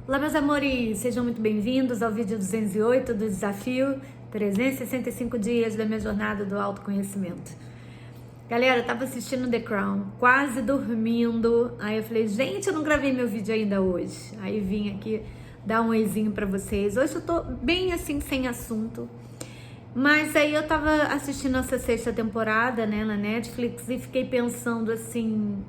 Olá, meus amores, sejam muito bem-vindos ao vídeo 208 do desafio 365 dias da minha jornada do autoconhecimento. Galera, eu tava assistindo The Crown, quase dormindo, aí eu falei, gente, eu não gravei meu vídeo ainda hoje. Aí vim aqui dar um oizinho pra vocês. Hoje eu tô bem assim, sem assunto, mas aí eu tava assistindo essa sexta temporada, né, na Netflix e fiquei pensando assim...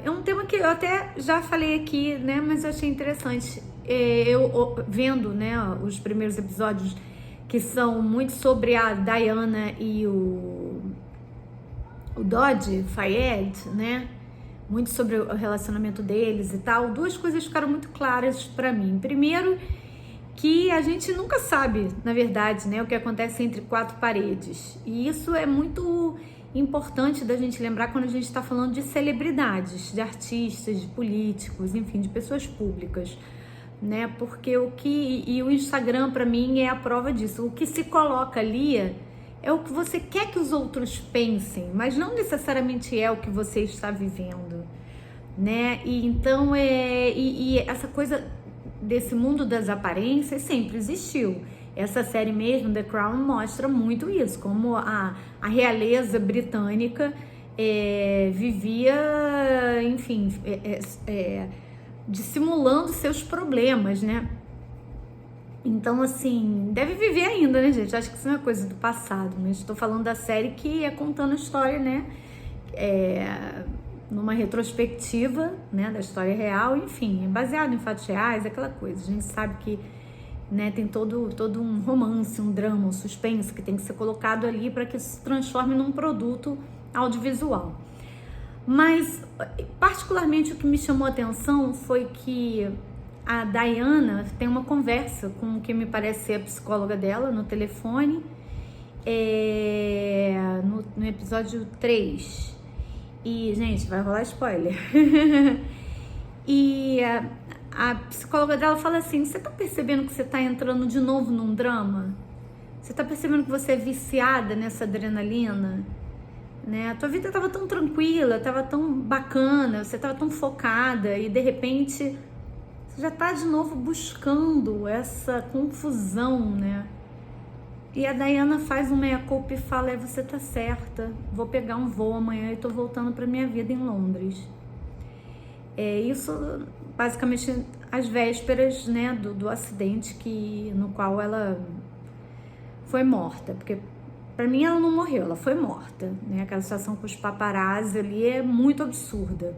É um tema que eu até já falei aqui, né? Mas eu achei interessante. Eu vendo, né, os primeiros episódios que são muito sobre a Diana e o Dodi Fayed, né? Muito sobre o relacionamento deles e tal. Duas coisas ficaram muito claras para mim. Primeiro, que a gente nunca sabe, na verdade, né, o que acontece entre quatro paredes. E isso é muito importante da gente lembrar quando a gente está falando de celebridades, de artistas, de políticos, enfim, de pessoas públicas, né? Porque o Instagram para mim é a prova disso. O que se coloca ali é o que você quer que os outros pensem, mas não necessariamente é o que você está vivendo, né? E então essa coisa desse mundo das aparências sempre existiu. Essa série mesmo, The Crown, mostra muito isso, como a realeza britânica vivia, enfim, dissimulando seus problemas, né? Então, assim, deve viver ainda, né, gente? Acho que isso não é coisa do passado, mas estou falando da série que é contando a história, né? Numa retrospectiva, né, da história real, enfim, baseado em fatos reais, aquela coisa. A gente sabe que, né, tem todo um romance, um drama, um suspense que tem que ser colocado ali para que isso se transforme num produto audiovisual. Mas, particularmente, o que me chamou a atenção foi que a Diana tem uma conversa com o que me parece ser a psicóloga dela no telefone, no episódio 3. E, gente, vai rolar spoiler. E a psicóloga dela fala assim, você tá percebendo que você tá entrando de novo num drama? Você tá percebendo que você é viciada nessa adrenalina? Né? A tua vida tava tão tranquila, tava tão bacana, você tava tão focada e de repente você já tá de novo buscando essa confusão, né? E a Diana faz uma meia-culpa e fala, você tá certa, vou pegar um voo amanhã e tô voltando pra minha vida em Londres. Isso basicamente às vésperas, né, do acidente no qual ela foi morta, porque pra mim ela não morreu, ela foi morta, né? Aquela situação com os paparazzi ali é muito absurda.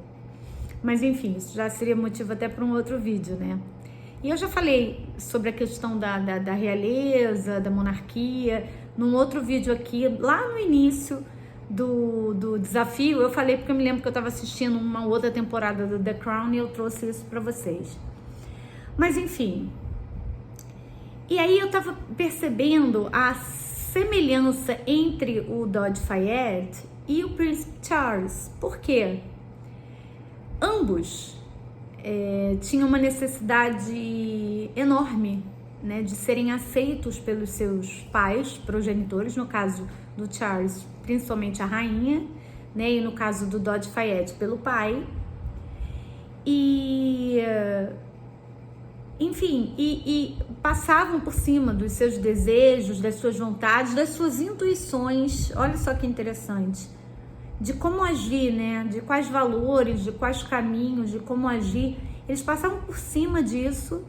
Mas enfim, isso já seria motivo até para um outro vídeo, né? E eu já falei sobre a questão da realeza, da monarquia, num outro vídeo aqui, lá no início do desafio, eu falei porque eu me lembro que eu estava assistindo uma outra temporada do The Crown e eu trouxe isso para vocês. Mas enfim, e aí eu estava percebendo a semelhança entre o Dodi Fayed e o Príncipe Charles. Por quê? Ambos tinham uma necessidade enorme, né, de serem aceitos pelos seus pais, progenitores, no caso do Charles, principalmente a rainha, né, e no caso do Dodi Fayed, pelo pai. E, enfim, e passavam por cima dos seus desejos, das suas vontades, das suas intuições. Olha só que interessante. De como agir, né? De quais valores, de quais caminhos, de como agir. Eles passavam por cima disso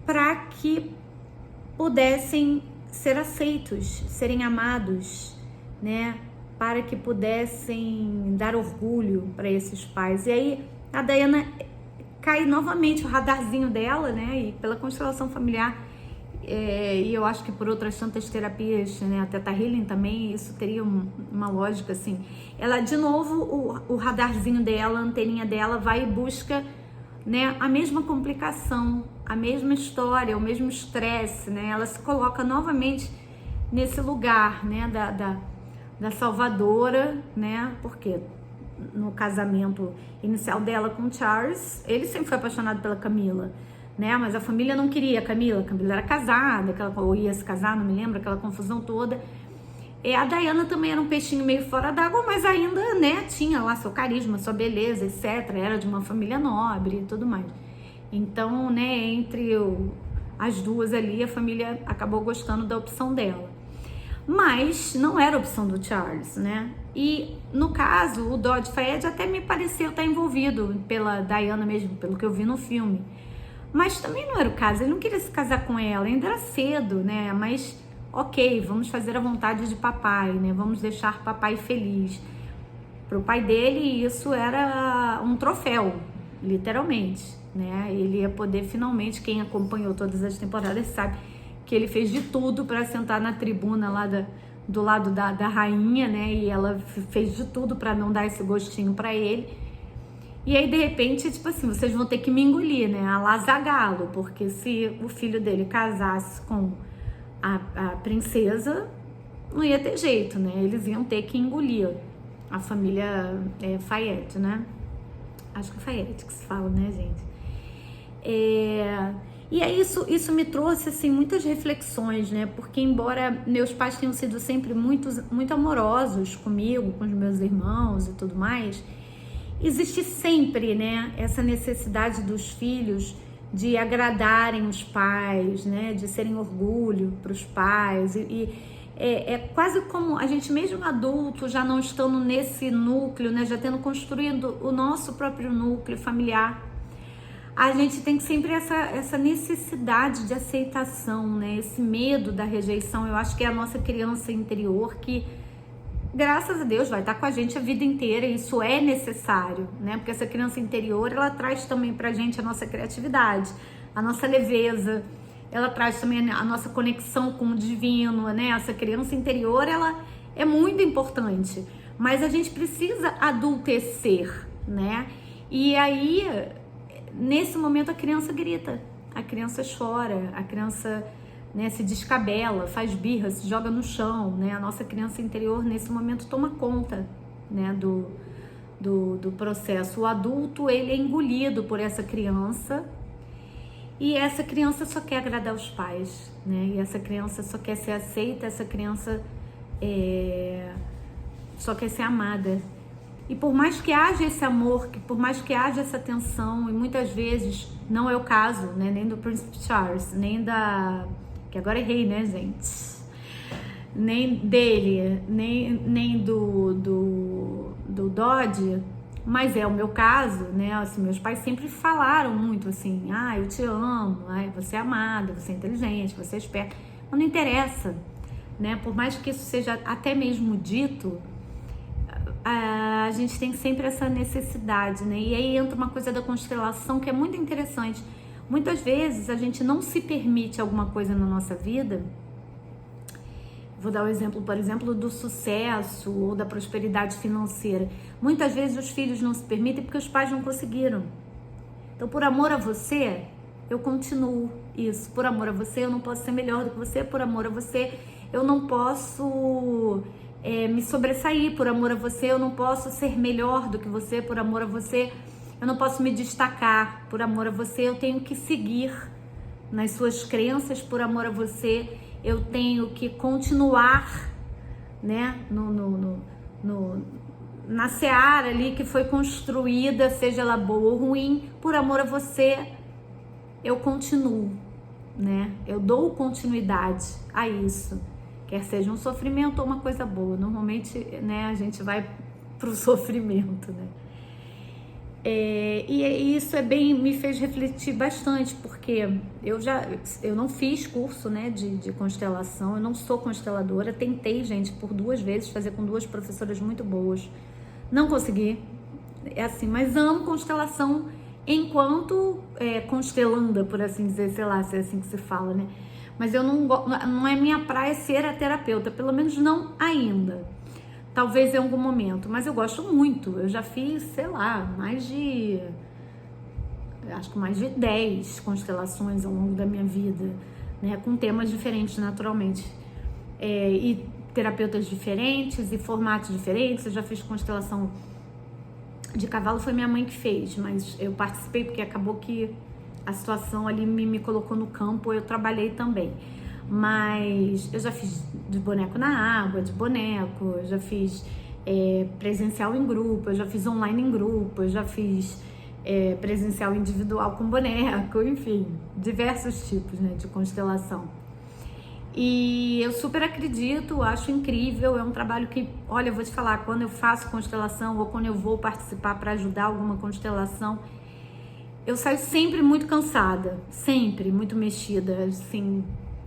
para que pudessem ser aceitos, serem amados, né? Para que pudessem dar orgulho para esses pais. E aí a Diana cai novamente o radarzinho dela, né? E pela constelação familiar, e eu acho que por outras tantas terapias, né, a Theta Healing também, isso teria uma lógica assim. Ela, de novo, o radarzinho dela, a anteninha dela vai e busca, né, a mesma complicação, a mesma história, o mesmo estresse, né? Ela se coloca novamente nesse lugar, né, da salvadora, né? Porque no casamento inicial dela com Charles, ele sempre foi apaixonado pela Camila, né? Mas a família não queria a Camila era casada, ou ia se casar, não me lembro, aquela confusão toda. A Diana também era um peixinho meio fora d'água, mas ainda, né, tinha lá seu carisma, sua beleza, etc. Era de uma família nobre e tudo mais. Então, né, entre as duas ali, a família acabou gostando da opção dela. Mas não era a opção do Charles, né? E no caso, o Dodge Fayed até me pareceu estar envolvido pela Diana mesmo, pelo que eu vi no filme. Mas também não era o caso, ele não queria se casar com ela, ainda era cedo, né? Mas ok, vamos fazer a vontade de papai, né? Vamos deixar papai feliz. Para o pai dele, isso era um troféu, literalmente, né? Ele ia poder finalmente, quem acompanhou todas as temporadas sabe que ele fez de tudo para sentar na tribuna lá do lado da rainha, né? E ela fez de tudo para não dar esse gostinho para ele. E aí, de repente, tipo assim, vocês vão ter que me engolir, né? A la Zagalo, porque se o filho dele casasse com a princesa, não ia ter jeito, né? Eles iam ter que engolir a família Fayed, né? Acho que é Fayed que se fala, né, gente? E aí isso me trouxe, assim, muitas reflexões, né? Porque embora meus pais tenham sido sempre muito amorosos comigo, com os meus irmãos e tudo mais, existe sempre, né, essa necessidade dos filhos de agradarem os pais, né, de serem orgulho para os pais, e é quase como a gente mesmo adulto, já não estando nesse núcleo, né, já tendo construído o nosso próprio núcleo familiar, a gente tem sempre essa necessidade de aceitação, né, esse medo da rejeição. Eu acho que é a nossa criança interior que, graças a Deus, vai estar com a gente a vida inteira, e isso é necessário, né? Porque essa criança interior, ela traz também pra gente a nossa criatividade, a nossa leveza, ela traz também a nossa conexão com o divino, né? Essa criança interior, ela é muito importante, mas a gente precisa adultecer, né? E aí, nesse momento, a criança grita, a criança chora, a criança, né, se descabela, faz birra, se joga no chão, né? A nossa criança interior nesse momento toma conta, né, do processo. O adulto, ele é engolido por essa criança, e essa criança só quer agradar os pais, né? E essa criança só quer ser aceita, essa criança só quer ser amada. E por mais que haja esse amor, por mais que haja essa atenção, e muitas vezes não é o caso, né, nem do Príncipe Charles, nem da... que agora errei, né, gente? Nem dele, nem do Dodge, mas é o meu caso, né? Assim, meus pais sempre falaram muito assim, eu te amo, você é amada, você é inteligente, você é esperta. Mas não interessa, né? Por mais que isso seja até mesmo dito, a gente tem sempre essa necessidade, né? E aí entra uma coisa da constelação que é muito interessante. Muitas vezes a gente não se permite alguma coisa na nossa vida. Vou dar o exemplo, por exemplo, do sucesso ou da prosperidade financeira. Muitas vezes os filhos não se permitem porque os pais não conseguiram. Então, por amor a você, eu continuo isso. Por amor a você, eu não posso ser melhor do que você. Por amor a você, eu não posso me sobressair. Por amor a você, eu não posso ser melhor do que você. Por amor a você, eu não posso me destacar. Por amor a você, eu tenho que seguir nas suas crenças. Por amor a você, eu tenho que continuar, né, na seara ali que foi construída, seja ela boa ou ruim. Por amor a você, eu continuo, né? Eu dou continuidade a isso. Quer seja um sofrimento ou uma coisa boa. Normalmente, né, a gente vai pro sofrimento, né? E isso me fez refletir bastante, porque eu não fiz curso, né, de constelação, eu não sou consteladora, tentei, gente, por 2 vezes fazer com 2 professoras muito boas, não consegui, assim, mas amo constelação enquanto constelanda, por assim dizer, sei lá se é assim que se fala, né, mas eu não é minha praia ser a terapeuta, pelo menos não ainda. Talvez em algum momento, mas eu gosto muito. Eu já fiz, sei lá, acho que mais de 10 constelações ao longo da minha vida, né? Com temas diferentes, naturalmente. E terapeutas diferentes, e formatos diferentes. Eu já fiz constelação de cavalo, foi minha mãe que fez, mas eu participei porque acabou que a situação ali me colocou no campo, eu trabalhei também. mas eu já fiz de boneco na água, de boneco, eu já fiz presencial em grupo, eu já fiz online em grupo, eu já fiz presencial individual com boneco, enfim, diversos tipos, né, de constelação. E eu super acredito, acho incrível, é um trabalho que, olha, eu vou te falar, quando eu faço constelação ou quando eu vou participar para ajudar alguma constelação, eu saio sempre muito cansada, sempre muito mexida, assim,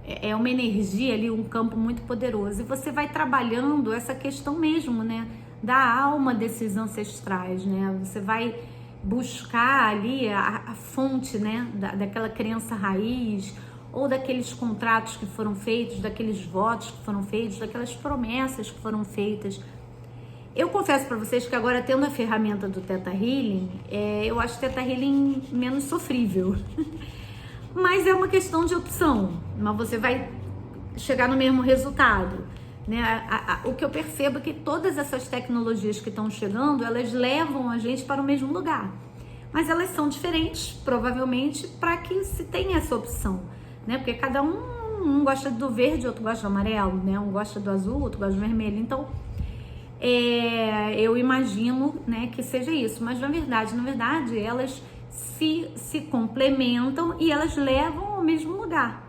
é uma energia ali, um campo muito poderoso. E você vai trabalhando essa questão mesmo, né, da alma desses ancestrais, né? Você vai buscar ali a fonte, né, daquela crença raiz, ou daqueles contratos que foram feitos, daqueles votos que foram feitos, daquelas promessas que foram feitas. Eu confesso para vocês que agora, tendo a ferramenta do Theta Healing, eu acho o Theta Healing menos sofrível. Mas é uma questão de opção, mas você vai chegar no mesmo resultado, né? O que eu percebo é que todas essas tecnologias que estão chegando, elas levam a gente para o mesmo lugar, mas elas são diferentes, provavelmente, para que se tenha essa opção, né? Porque cada um gosta do verde, outro gosta do amarelo, né? Um gosta do azul, outro gosta do vermelho, então eu imagino, né, que seja isso, mas na verdade elas se complementam e elas levam ao mesmo lugar,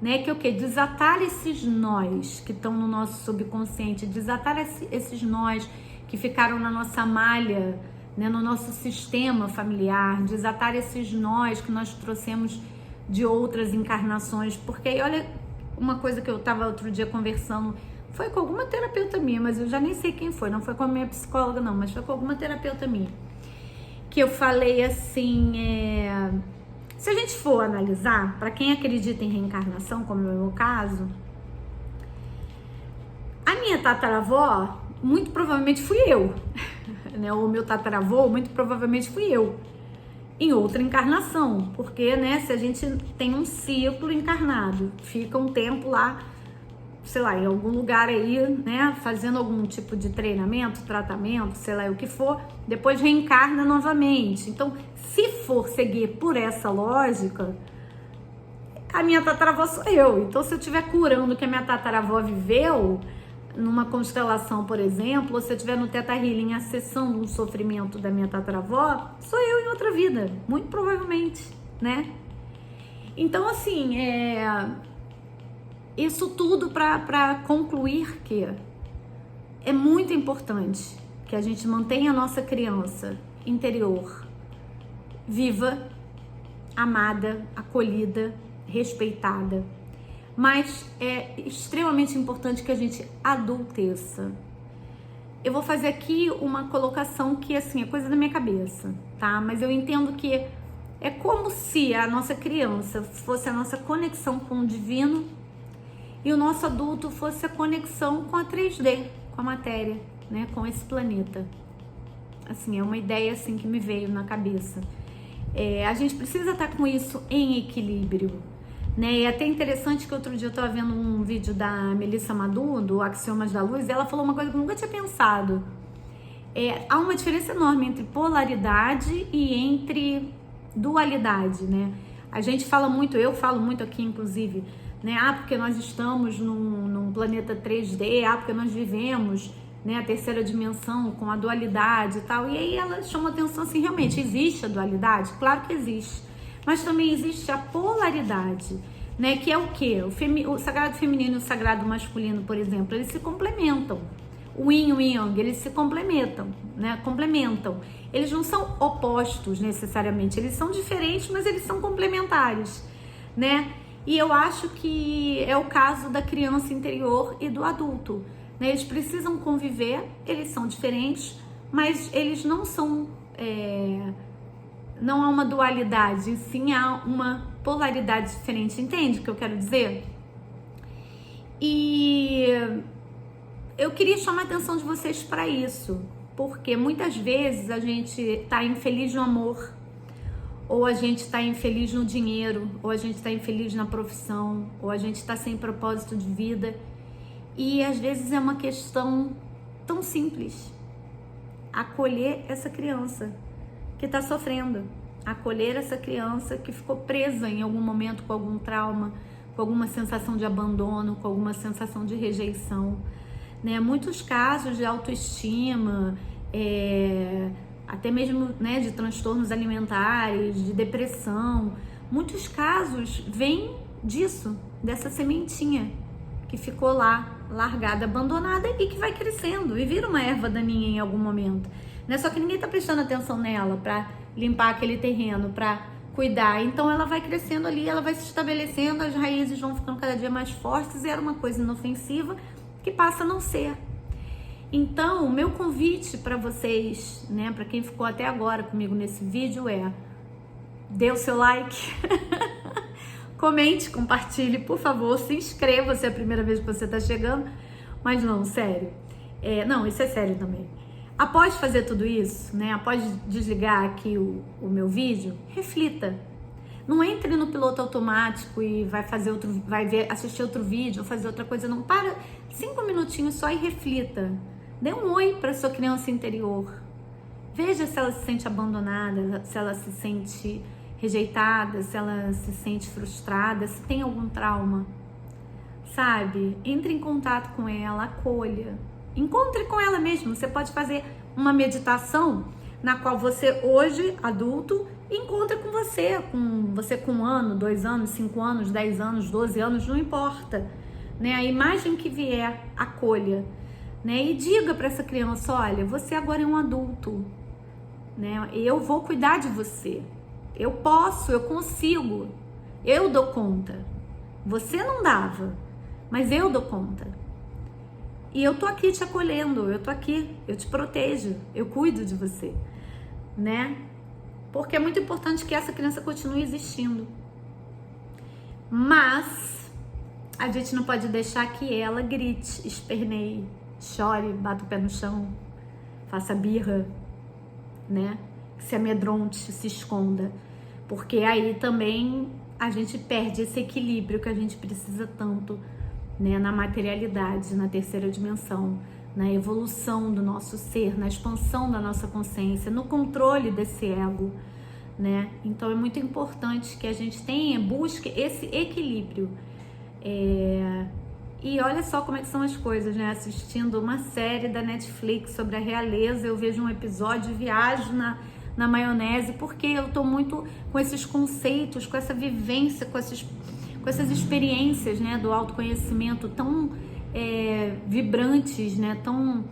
né? Que é o quê? Desatar esses nós que estão no nosso subconsciente, desatar esses nós que ficaram na nossa malha, né, no nosso sistema familiar, desatar esses nós que nós trouxemos de outras encarnações, porque aí, olha, uma coisa que eu estava outro dia conversando, foi com alguma terapeuta minha, mas eu já nem sei quem foi, não foi com a minha psicóloga não, mas foi com alguma terapeuta minha, que eu falei assim, se a gente for analisar, para quem acredita em reencarnação, como é o meu caso, a minha tataravó, muito provavelmente fui eu, né? O meu tataravô, muito provavelmente fui eu, em outra encarnação, porque, né, se a gente tem um ciclo encarnado, fica um tempo lá, sei lá, em algum lugar aí, né, fazendo algum tipo de treinamento, tratamento, sei lá o que for, depois reencarna novamente. Então, se for seguir por essa lógica, a minha tataravó sou eu. Então, se eu estiver curando o que a minha tataravó viveu, numa constelação, por exemplo, ou se eu estiver no Theta Healing acessando um sofrimento da minha tataravó, sou eu em outra vida, muito provavelmente, né? Então, assim, isso tudo para concluir que é muito importante que a gente mantenha a nossa criança interior viva, amada, acolhida, respeitada. Mas é extremamente importante que a gente adulteça. Eu vou fazer aqui uma colocação que, assim, é coisa da minha cabeça, tá? Mas eu entendo que é como se a nossa criança fosse a nossa conexão com o divino e o nosso adulto fosse a conexão com a 3D, com a matéria, né? Com esse planeta. Assim, é uma ideia assim que me veio na cabeça. A gente precisa estar com isso em equilíbrio, né? E é até interessante que outro dia eu estava vendo um vídeo da Melissa Madu, do Axiomas da Luz, e ela falou uma coisa que eu nunca tinha pensado. Há uma diferença enorme entre polaridade e entre dualidade, né? A gente fala muito, eu falo muito aqui, inclusive, né? Porque nós estamos num planeta 3D, porque nós vivemos, né, a terceira dimensão com a dualidade e tal. E aí ela chama atenção assim, realmente, existe a dualidade? Claro que existe. Mas também existe a polaridade, né? Que é o quê? O sagrado feminino e o sagrado masculino, por exemplo, eles se complementam. O yin e o yang, eles se complementam, né? Complementam. Eles não são opostos necessariamente, eles são diferentes, mas eles são complementares, né? E eu acho que é o caso da criança interior e do adulto, né? Eles precisam conviver, eles são diferentes, mas eles não são... não há uma dualidade, sim há uma polaridade diferente, entende o que eu quero dizer? E eu queria chamar a atenção de vocês para isso, porque muitas vezes a gente está infeliz no amor, ou a gente está infeliz no dinheiro, ou a gente está infeliz na profissão, ou a gente está sem propósito de vida, e às vezes é uma questão tão simples: acolher essa criança que está sofrendo, acolher essa criança que ficou presa em algum momento com algum trauma, com alguma sensação de abandono, com alguma sensação de rejeição, né? Muitos casos de autoestima, até mesmo, né, de transtornos alimentares, de depressão, muitos casos vêm disso, dessa sementinha que ficou lá, largada, abandonada e que vai crescendo e vira uma erva daninha em algum momento, né? Só que ninguém tá prestando atenção nela para limpar aquele terreno, para cuidar. Então ela vai crescendo ali, ela vai se estabelecendo, as raízes vão ficando cada dia mais fortes e era uma coisa inofensiva que passa a não ser. Então, o meu convite para vocês, né, para quem ficou até agora comigo nesse vídeo dê o seu like, comente, compartilhe, por favor, se inscreva se é a primeira vez que você está chegando, mas não, sério, não, isso é sério também. Após fazer tudo isso, né, após desligar aqui o meu vídeo, reflita. Não entre no piloto automático e vai assistir outro vídeo ou fazer outra coisa, não. Para 5 minutinhos só e reflita. Dê um oi para sua criança interior. Veja se ela se sente abandonada, se ela se sente rejeitada, se ela se sente frustrada, se tem algum trauma. Sabe? Entre em contato com ela, acolha. Encontre com ela mesmo. Você pode fazer uma meditação na qual você, hoje, adulto, encontra com você com 1 ano, 2 anos, 5 anos, 10 anos, 12 anos, não importa, né? A imagem que vier, acolha, né? E diga para essa criança, olha, você agora é um adulto, né? Eu vou cuidar de você, eu posso, eu consigo, eu dou conta. Você não dava, mas eu dou conta. E eu tô aqui te acolhendo, eu tô aqui, eu te protejo, eu cuido de você, né? Porque é muito importante que essa criança continue existindo. Mas a gente não pode deixar que ela grite, esperneie, chore, bata o pé no chão, faça birra, né? Se amedronte, se esconda. Porque aí também a gente perde esse equilíbrio que a gente precisa tanto, né? Na materialidade, na terceira dimensão, na evolução do nosso ser, na expansão da nossa consciência, no controle desse ego, né? Então é muito importante que a gente busque esse equilíbrio. E olha só como é que são as coisas, né? Assistindo uma série da Netflix sobre a realeza, eu vejo um episódio e viajo na maionese, porque eu tô muito com esses conceitos, com essa vivência, com essas experiências, né, do autoconhecimento tão vibrantes, né, tão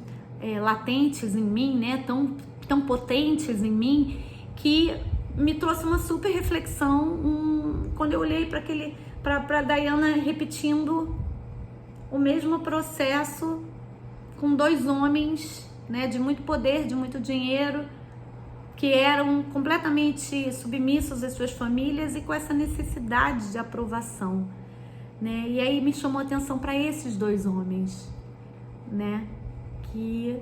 latentes em mim, né, tão potentes em mim, que me trouxe uma super reflexão quando eu olhei para Diana repetindo o mesmo processo com 2 homens, né, de muito poder, de muito dinheiro, que eram completamente submissos às suas famílias e com essa necessidade de aprovação, né? E aí me chamou a atenção para esses 2 homens, né, que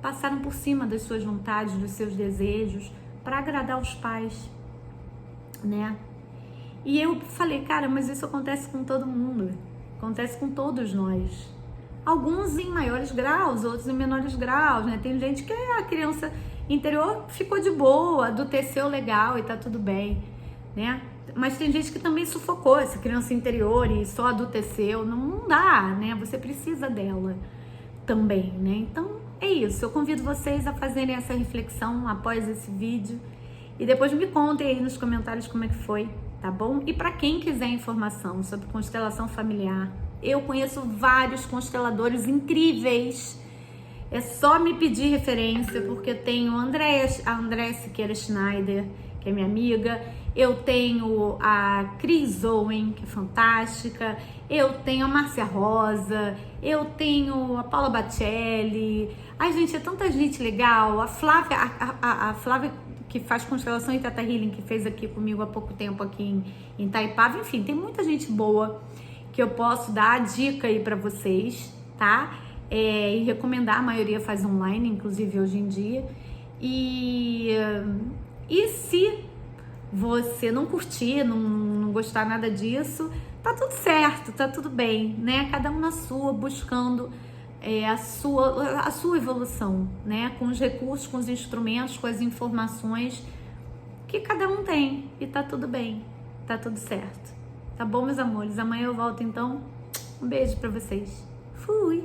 passaram por cima das suas vontades, dos seus desejos, para agradar os pais, né? E eu falei, cara, mas isso acontece com todo mundo, acontece com todos nós. Alguns em maiores graus, outros em menores graus, né? Tem gente que a criança interior ficou de boa, adulteceu legal e tá tudo bem, né? Mas tem gente que também sufocou essa criança interior e só adulteceu. Não dá, né? Você precisa dela também, né? Então é isso. Eu convido vocês a fazerem essa reflexão após esse vídeo e depois me contem aí nos comentários como é que foi, tá bom? E para quem quiser informação sobre constelação familiar, eu conheço vários consteladores incríveis. É só me pedir referência, porque eu tenho a Andréa Siqueira Schneider, que é minha amiga, eu tenho a Cris Owen, que é fantástica, eu tenho a Márcia Rosa, eu tenho a Paula Bacelli. Ai, gente, é tanta gente legal. A Flávia que faz constelação em Teta Healing, que fez aqui comigo há pouco tempo aqui em Itaipava. Enfim, tem muita gente boa que eu posso dar a dica aí pra vocês, tá? E recomendar, a maioria faz online, inclusive hoje em dia. E se você não curtir, não gostar nada disso, tá tudo certo, tá tudo bem, né? Cada um na sua, buscando a sua evolução, né? Com os recursos, com os instrumentos, com as informações que cada um tem. E tá tudo bem, tá tudo certo, Tá bom, meus amores? Amanhã eu volto, então. Um beijo pra vocês. Fui!